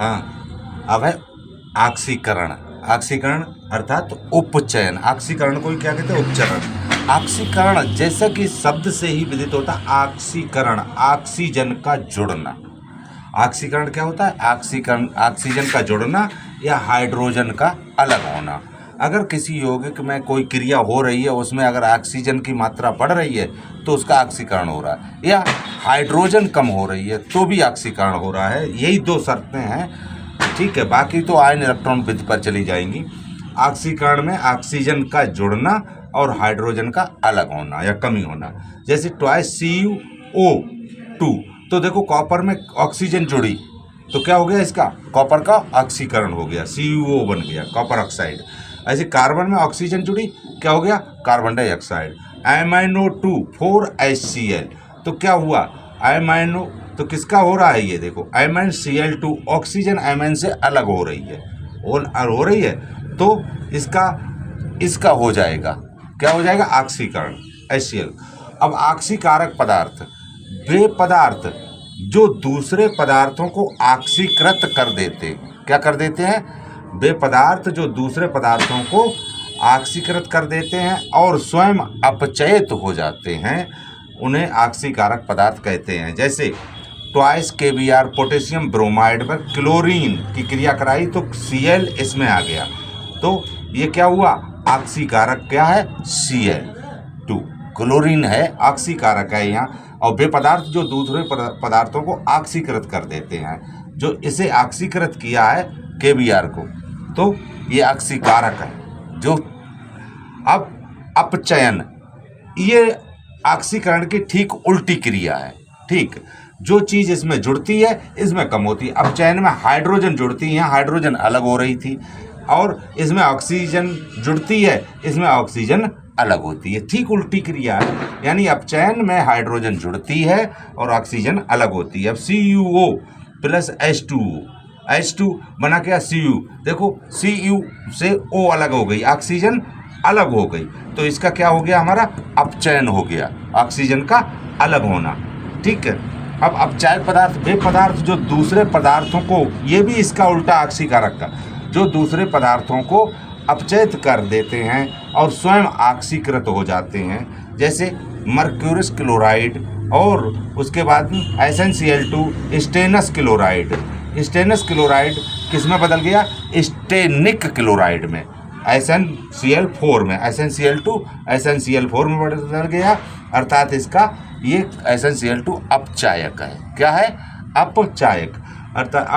हाँ, अब है ऑक्सीकरण। ऑक्सीकरण अर्थात उपचयन। ऑक्सीकरण को ही क्या कहते हैं? उपचरण। ऑक्सीकरण जैसा कि शब्द से ही विदित होता है, ऑक्सीकरण ऑक्सीजन का जुड़ना। ऑक्सीकरण क्या होता है? ऑक्सीकरण ऑक्सीजन का जुड़ना या हाइड्रोजन का अलग होना। अगर किसी यौगिक में कोई क्रिया हो रही है, उसमें अगर ऑक्सीजन की मात्रा बढ़ रही है तो उसका ऑक्सीकरण हो रहा है, या हाइड्रोजन कम हो रही है तो भी ऑक्सीकरण हो रहा है। यही दो शर्तें हैं, ठीक है। बाकी तो आयन इलेक्ट्रॉन विधि पर चली जाएंगी। ऑक्सीकरण में ऑक्सीजन का जुड़ना और हाइड्रोजन का अलग होना या कमी होना। जैसे ट्वाइस CuO2, तो देखो कॉपर में ऑक्सीजन जुड़ी तो क्या हो गया? इसका कॉपर का ऑक्सीकरण हो गया, CuO बन गया, कॉपर ऑक्साइड। ऐसे कार्बन में ऑक्सीजन जुड़ी, क्या हो गया? Carbon dioxide. MnO2 4HCl, तो क्या हुआ? एमाइनो, तो किसका हो रहा है ये? देखो MnCl2, ऑक्सीजन Mn से अलग हो रही है, हो रही है, तो इसका हो जाएगा, क्या हो जाएगा? ऑक्सीकरण, HCl। अब ऑक्सीकारक पदार्थ, वे पदार्थ जो दूसरे पदार्थों को ऑक्सीकृत कर देते, क्या कर देते हैं? वे पदार्थ जो दूसरे पदार्थों को ऑक्सीकृत कर देते हैं और स्वयं अपचयित हो जाते हैं, उन्हें ऑक्सीकारक पदार्थ कहते हैं। जैसे ट्वाइस KBr पोटेशियम ब्रोमाइड पर क्लोरीन की क्रिया कराई तो Cl इसमें आ गया, तो ये क्या हुआ? ऑक्सीकारक क्या है? Cl2, क्लोरीन है, ऑक्सीकारक है यहाँ। और वे पदार्थ जो दूसरे पदार्थों को ऑक्सीकृत कर देते हैं, जो इसे ऑक्सीकृत किया है KBr को, तो ये ऑक्सीकारक है। जो अब अपचयन, ये ऑक्सीकरण की ठीक उल्टी क्रिया है, ठीक। जो चीज़ इसमें जुड़ती है इसमें कम होती है। अपचयन में हाइड्रोजन जुड़ती है, हाइड्रोजन अलग हो रही थी, और इसमें ऑक्सीजन जुड़ती है, इसमें ऑक्सीजन अलग होती है। ठीक उल्टी क्रिया है, यानी अपचयन में हाइड्रोजन जुड़ती है और ऑक्सीजन अलग होती है। अब CuO प्लस H2 बना क्या? Cu। देखो Cu से O अलग हो गई, ऑक्सीजन अलग हो गई, तो इसका क्या हो गया? हमारा अपचयन हो गया, ऑक्सीजन का अलग होना, ठीक है। अब अपचयित पदार्थ, वे पदार्थ जो दूसरे पदार्थों को, ये भी इसका उल्टा ऑक्सीकारक का, जो दूसरे पदार्थों को अपचयित कर देते हैं और स्वयं ऑक्सीकृत हो जाते हैं। जैसे मर्क्यूरस क्लोराइड, और उसके बाद SnCl2 stannous chloride. Stannous chloride किस में बदल गया? स्टेनिक क्लोराइड में, SnCl4 में, SnCl2 SnCl4 में बदल गया, अर्थात इसका ये SnCl2 अपचायक है। क्या है? अपचायक, अर्थात